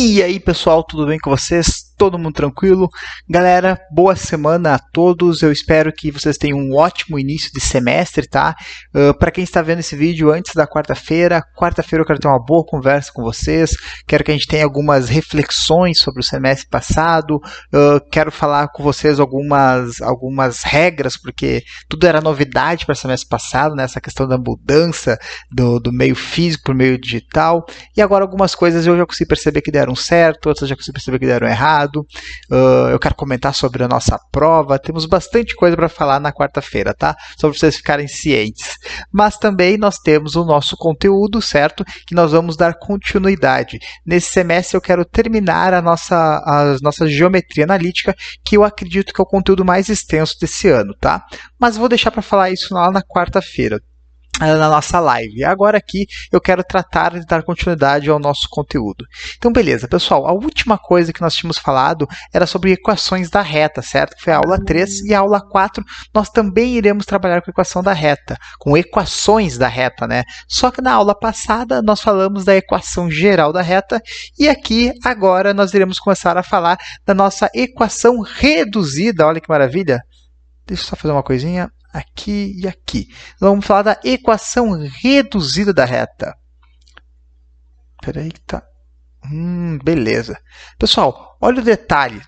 E aí pessoal, tudo bem com vocês? Todo mundo tranquilo? Galera, boa semana a todos. Eu espero que vocês tenham um ótimo início de semestre, tá? Para quem está vendo esse vídeo antes da quarta-feira eu quero ter uma boa conversa com vocês. Quero que a gente tenha algumas reflexões sobre o semestre passado. Quero falar com vocês algumas regras, porque tudo era novidade para o semestre passado, né? Essa questão da mudança do meio físico para o meio digital. E agora algumas coisas eu já consigo perceber que deram certo, outras já consigo perceber que deram errado. Eu quero comentar sobre a nossa prova. Temos bastante coisa para falar na quarta-feira, tá? Só para vocês ficarem cientes. Mas também nós temos o nosso conteúdo, certo? Que nós vamos dar continuidade. Nesse semestre eu quero terminar a nossa geometria analítica, que eu acredito que é o conteúdo mais extenso desse ano, tá? Mas vou deixar para falar isso lá na quarta-feira, na nossa live. Agora aqui eu quero tratar de dar continuidade ao nosso conteúdo. Então, beleza, pessoal, a última coisa que nós tínhamos falado era sobre equações da reta, certo? Foi a aula 3 e a aula 4 nós também iremos trabalhar com equação da reta, com equações da reta, né? Só que na aula passada nós falamos da equação geral da reta e aqui agora nós iremos começar a falar da nossa equação reduzida. Olha que maravilha! Deixa eu só fazer uma coisinha. Aqui e aqui. Vamos falar da equação reduzida da reta. Espera aí que tá... beleza. Pessoal, olha o detalhe.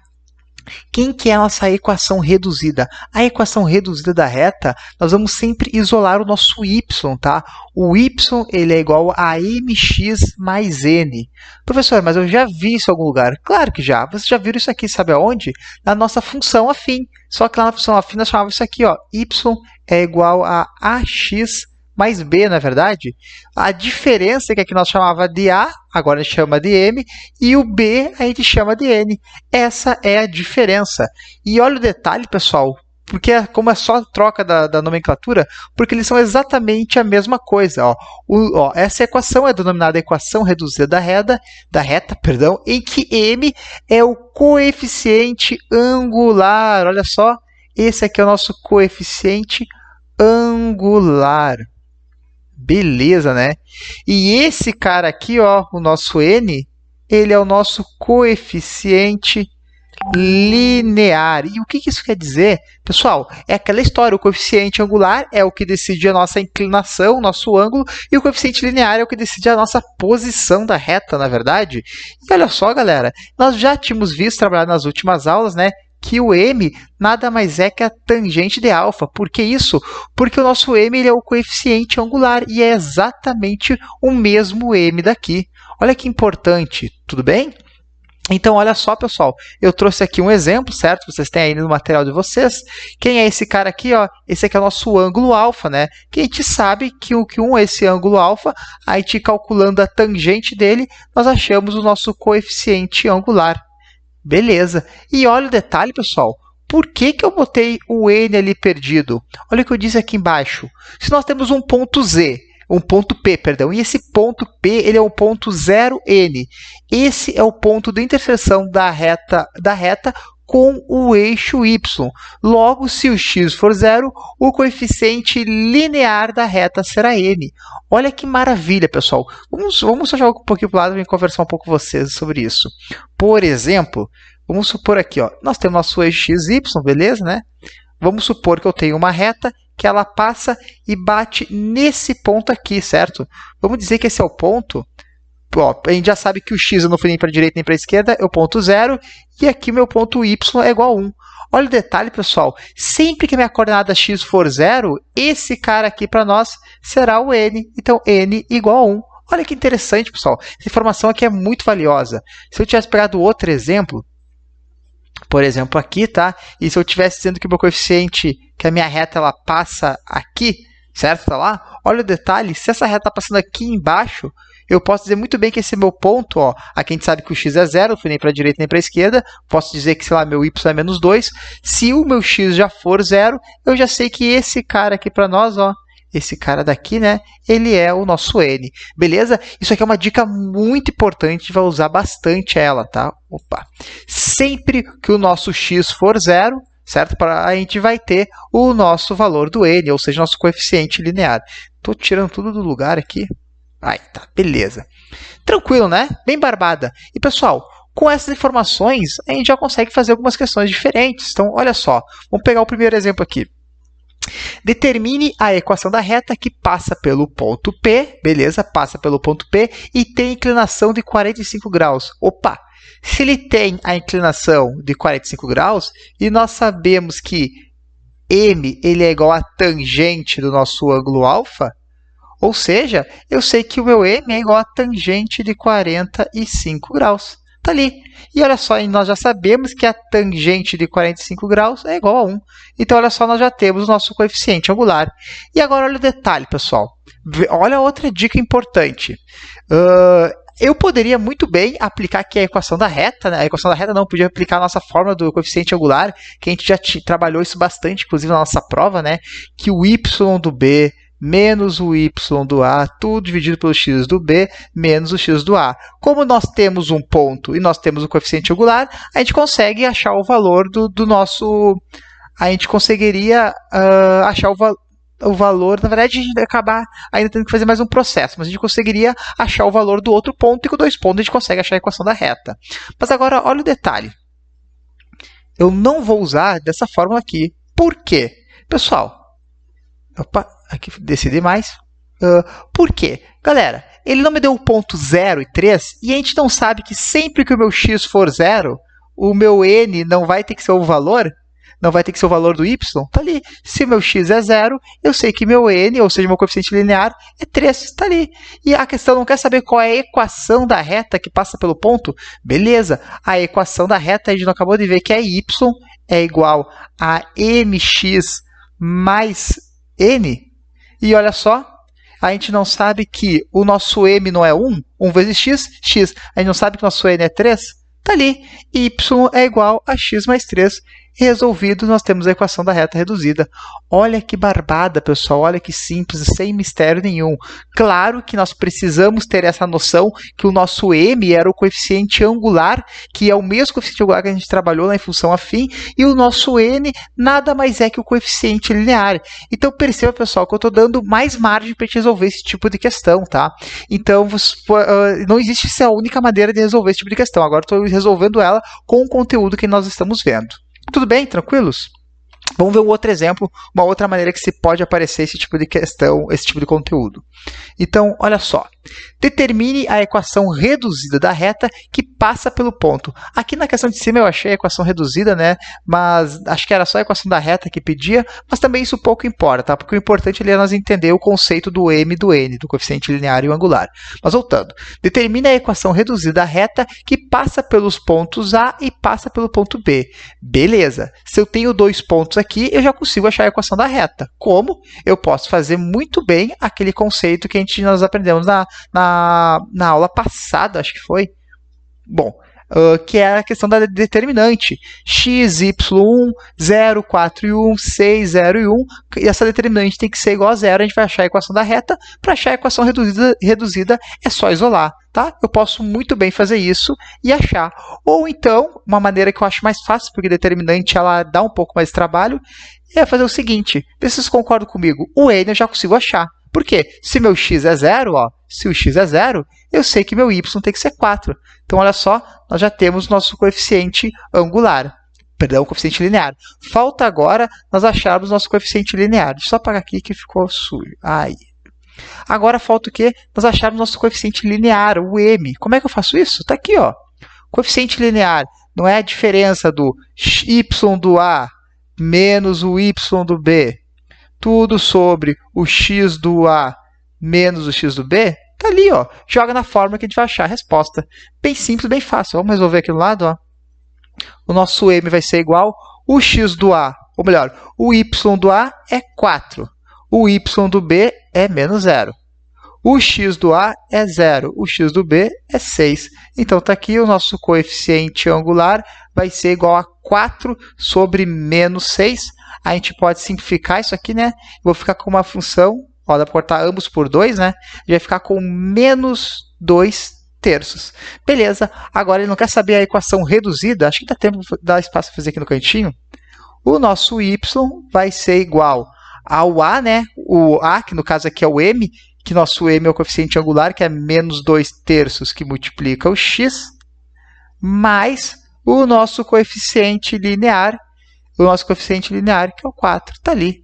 Quem que é a nossa equação reduzida? A equação reduzida da reta, nós vamos sempre isolar o nosso y, tá? O y ele é igual a mx mais n. Professor, mas eu já vi isso em algum lugar. Claro que já. Vocês já viram isso aqui, sabe aonde? Na nossa função afim. Só que lá na função afim nós chamávamos isso aqui, ó. Y é igual a ax mais b, não é verdade? A diferença é que aqui nós chamava de A, agora a gente chama de M, e o B a gente chama de N. Essa é a diferença. E olha o detalhe, pessoal, porque como é só troca da nomenclatura, porque eles são exatamente a mesma coisa. Essa equação é denominada equação reduzida da reta, em que M é o coeficiente angular. Olha só, esse aqui é o nosso coeficiente angular. Beleza, né? E esse cara aqui, ó, o nosso N, ele é o nosso coeficiente linear. E o que isso quer dizer? Pessoal, é aquela história, o coeficiente angular é o que decide a nossa inclinação, nosso ângulo, e o coeficiente linear é o que decide a nossa posição da reta, na verdade. E olha só, galera, nós já tínhamos visto trabalhar nas últimas aulas, né? Que o m nada mais é que a tangente de alfa. Por que isso? Porque o nosso m ele é o coeficiente angular e é exatamente o mesmo m daqui. Olha que importante, tudo bem? Então, olha só, pessoal, eu trouxe aqui um exemplo, certo? Vocês têm aí no material de vocês. Quem é esse cara aqui? Ó? Esse aqui é o nosso ângulo alfa, né? Que a gente sabe que esse ângulo alfa, a gente calculando a tangente dele, nós achamos o nosso coeficiente angular. Beleza. E olha o detalhe, pessoal. Por que eu botei o N ali perdido? Olha o que eu disse aqui embaixo. Se nós temos um ponto Z, um ponto P, perdão, e esse ponto P ele é o ponto 0N. Esse é o ponto de interseção da reta com o eixo Y. Logo, se o x for 0, o coeficiente linear da reta será n. Olha que maravilha, pessoal. Vamos só jogar um pouquinho para o lado e conversar um pouco com vocês sobre isso. Por exemplo, vamos supor aqui, ó, nós temos nosso eixo x, y, beleza, né? Vamos supor que eu tenho uma reta que ela passa e bate nesse ponto aqui, certo? Vamos dizer que esse é o ponto. Ó, a gente já sabe que o x não foi nem para a direita nem para a esquerda, é o ponto 0, e aqui meu ponto y é igual a 1. Olha o detalhe, pessoal, sempre que a minha coordenada x for 0, esse cara aqui para nós será o n, então n igual a 1. Olha que interessante, pessoal, essa informação aqui é muito valiosa. Se eu tivesse pegado outro exemplo, por exemplo aqui, tá? E se eu estivesse dizendo que o meu coeficiente, que a minha reta ela passa aqui, certo? Tá lá? Olha o detalhe, se essa reta está passando aqui embaixo, eu posso dizer muito bem que esse meu ponto, ó, aqui a gente sabe que o x é 0, não foi nem para a direita nem para a esquerda, posso dizer que, sei lá, meu y é menos 2. Se o meu x já for 0, eu já sei que esse cara aqui para nós, ó, esse cara daqui, né, ele é o nosso n. Beleza? Isso aqui é uma dica muito importante, a gente vai usar bastante ela, tá? Opa! Sempre que o nosso x for 0, certo? A gente vai ter o nosso valor do n, ou seja, nosso coeficiente linear. Estou tirando tudo do lugar aqui. Aí, tá, beleza. Tranquilo, né? Bem barbada. E, pessoal, com essas informações, a gente já consegue fazer algumas questões diferentes. Então, olha só. Vamos pegar o primeiro exemplo aqui. Determine a equação da reta que passa pelo ponto P, beleza? Passa pelo ponto P e tem inclinação de 45 graus. Opa! Se ele tem a inclinação de 45 graus e nós sabemos que M ele é igual a tangente do nosso ângulo alfa, ou seja, eu sei que o meu M é igual a tangente de 45 graus. Está ali. E olha só, nós já sabemos que a tangente de 45 graus é igual a 1. Então, olha só, nós já temos o nosso coeficiente angular. E agora, olha o detalhe, pessoal. Olha outra dica importante. Eu poderia muito bem aplicar aqui a equação da reta, né? A equação da reta não, podia aplicar a nossa fórmula do coeficiente angular, que a gente já trabalhou isso bastante, inclusive na nossa prova, né? Que o y do b menos o y do A, tudo dividido pelo x do B, menos o x do A. Como nós temos um ponto e nós temos o coeficiente angular, a gente consegue achar o valor do nosso... A gente conseguiria achar o valor... Na verdade, a gente vai acabar ainda tendo que fazer mais um processo, mas a gente conseguiria achar o valor do outro ponto e com 2 pontos a gente consegue achar a equação da reta. Mas agora, olha o detalhe. Eu não vou usar dessa fórmula aqui. Por quê? Pessoal, opa, aqui decidi mais. Por quê? Galera, ele não me deu o ponto 0 e 3 e a gente não sabe que sempre que o meu x for 0, o meu n não vai ter que ser o valor, não vai ter que ser o valor do y, está ali. Se o meu x é 0, eu sei que meu n, ou seja, meu coeficiente linear, é 3, está ali. E a questão não quer saber qual é a equação da reta que passa pelo ponto? Beleza, a equação da reta a gente não acabou de ver que é y é igual a mx mais n. E olha só, a gente não sabe que o nosso m não é 1, 1 vezes x, x. A gente não sabe que o nosso n é 3, está ali. Y é igual a x mais 3. Resolvido, nós temos a equação da reta reduzida. Olha que barbada, pessoal. Olha que simples, sem mistério nenhum. Claro que nós precisamos ter essa noção que o nosso m era o coeficiente angular, que é o mesmo coeficiente angular que a gente trabalhou lá em função afim, e o nosso n nada mais é que o coeficiente linear. Então, perceba, pessoal, que eu estou dando mais margem para a gente resolver esse tipo de questão, tá? Então, não existe essa única maneira de resolver esse tipo de questão. Agora, estou resolvendo ela com o conteúdo que nós estamos vendo. Tudo bem? Tranquilos? Vamos ver um outro exemplo, uma outra maneira que se pode aparecer esse tipo de questão, esse tipo de conteúdo. Então, olha só. Determine a equação reduzida da reta que passa pelo ponto. Aqui na questão de cima eu achei a equação reduzida, né? Mas acho que era só a equação da reta que pedia, mas também isso pouco importa, tá? Porque o importante é nós entender o conceito do m e do n, do coeficiente linear e o angular. Mas voltando. Determine a equação reduzida da reta que passa pelos pontos A e passa pelo ponto B. Beleza. Se eu tenho 2 pontos aqui, eu já consigo achar a equação da reta. Como? Eu posso fazer muito bem aquele conceito que nós aprendemos na aula passada, acho que foi. Bom, que é a questão da determinante. X, Y, 0, 4 e 1, 6, 0 e 1. E essa determinante tem que ser igual a 0. A gente vai achar a equação da reta. Para achar a equação reduzida é só isolar. Tá? Eu posso muito bem fazer isso e achar. Ou então, uma maneira que eu acho mais fácil, porque determinante ela dá um pouco mais de trabalho, é fazer o seguinte. Vê se vocês concordam comigo. O n eu já consigo achar. Por quê? Se meu x é 0, ó, se o x é 0, eu sei que meu y tem que ser 4. Então, olha só, nós já temos nosso coeficiente angular. Perdão, coeficiente linear. Falta agora nós acharmos nosso coeficiente linear. Deixa eu só apagar aqui que ficou sujo. Aí. Agora falta o quê? Nós acharmos nosso coeficiente linear, o m. Como é que eu faço isso? Está aqui, ó. Coeficiente linear não é a diferença do y do A menos o y do B. Tudo sobre o x do A menos o x do B, tá ali, ó. Joga na fórmula que a gente vai achar a resposta. Bem simples, bem fácil. Vamos resolver aqui do lado, ó. O nosso m vai ser igual o x do A, ou melhor, o y do A é 4. O y do B é menos 0. O x do A é 0. O x do B é 6. Então, está aqui o nosso coeficiente angular vai ser igual a 4 sobre menos 6. A gente pode simplificar isso aqui, né? Vou ficar com uma função, ó, dá para cortar ambos por 2, né? Vai ficar com menos 2 terços. Beleza. Agora, ele não quer saber a equação reduzida. Acho que dá espaço para fazer aqui no cantinho. O nosso y vai ser igual ao A, né? O A, que no caso aqui é o m, que nosso m é o coeficiente angular, que é menos 2/3 que multiplica o x, mais o nosso coeficiente linear, que é o 4. Está ali,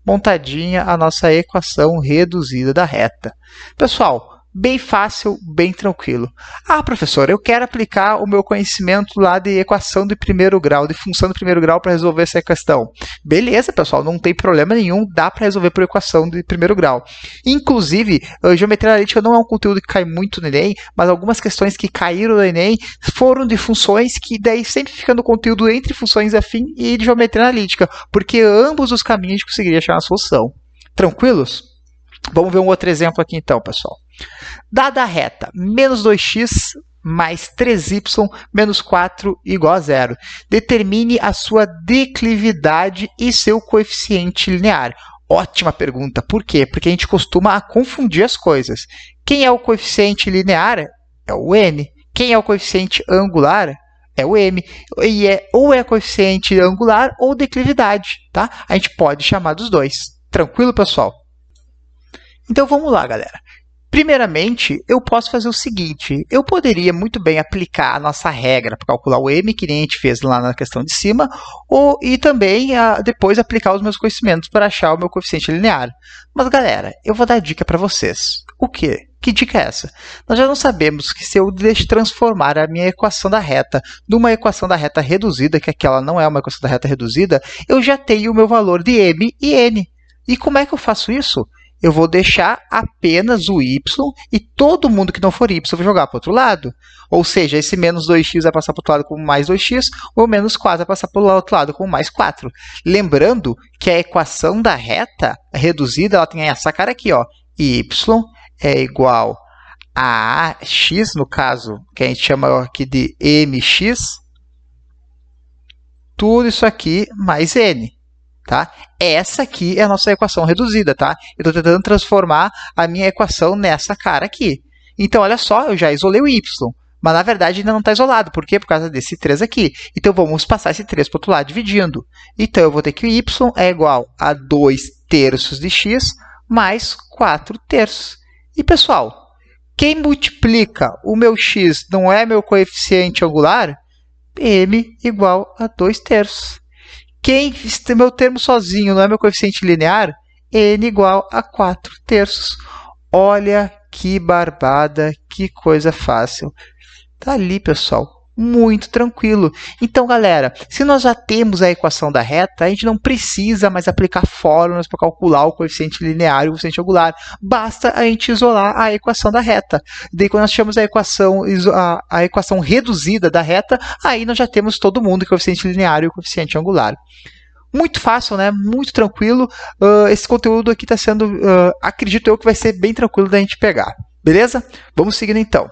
montadinha a nossa equação reduzida da reta. Pessoal, bem fácil, bem tranquilo. Ah, professor, eu quero aplicar o meu conhecimento lá de equação de primeiro grau, de função de primeiro grau para resolver essa questão. Beleza, pessoal, não tem problema nenhum, dá para resolver por equação de primeiro grau. Inclusive, a geometria analítica não é um conteúdo que cai muito no Enem, mas algumas questões que caíram no Enem foram de funções que daí sempre fica no conteúdo entre funções afim e de geometria analítica, porque ambos os caminhos a gente conseguiria achar uma solução. Tranquilos? Vamos ver um outro exemplo aqui então, pessoal. Dada a reta menos 2x mais 3y menos 4 igual a 0, determine a sua declividade e seu coeficiente linear. Ótima pergunta. Por quê? Porque a gente costuma confundir as coisas. Quem é o coeficiente linear? É o n. Quem é o coeficiente angular? É o m. E ou é coeficiente angular ou declividade, tá? A gente pode chamar dos dois. Tranquilo, pessoal? Então, vamos lá, galera. Primeiramente, eu posso fazer o seguinte, eu poderia muito bem aplicar a nossa regra para calcular o m, que nem a gente fez lá na questão de cima, e também depois aplicar os meus conhecimentos para achar o meu coeficiente linear. Mas, galera, eu vou dar dica para vocês. O quê? Que dica é essa? Nós já não sabemos que se eu transformar a minha equação da reta numa equação da reta reduzida, que aquela não é uma equação da reta reduzida, eu já tenho o meu valor de m e n. E como é que eu faço isso? Eu vou deixar apenas o y e todo mundo que não for y eu vou jogar para o outro lado. Ou seja, esse menos 2x vai passar para o outro lado como mais 2x, ou menos 4 vai passar para o outro lado como mais 4. Lembrando que a equação da reta reduzida ela tem essa cara aqui, ó, y é igual a x, no caso, que a gente chama aqui de mx, tudo isso aqui mais n. Tá? Essa aqui é a nossa equação reduzida, tá? Eu estou tentando transformar a minha equação nessa cara aqui. Então, olha só, eu já isolei o y, mas na verdade ainda não está isolado. Por quê? Por causa desse 3 aqui. Então, vamos passar esse 3 para o outro lado dividindo. Então, eu vou ter que o y é igual a 2/3 de x mais 4/3. E, pessoal, quem multiplica o meu x não é meu coeficiente angular? M igual a 2/3. Quem meu termo sozinho não é meu coeficiente linear? N igual a 4/3. Olha que barbada, que coisa fácil. Tá ali, pessoal. Muito tranquilo. Então, galera, se nós já temos a equação da reta, a gente não precisa mais aplicar fórmulas para calcular o coeficiente linear e o coeficiente angular. Basta a gente isolar a equação da reta. Daí, quando nós chamamos a equação reduzida da reta, aí nós já temos todo mundo, o coeficiente linear e o coeficiente angular. Muito fácil, né? Muito tranquilo. Esse conteúdo aqui está sendo, acredito eu, que vai ser bem tranquilo da gente pegar. Beleza? Vamos seguindo então.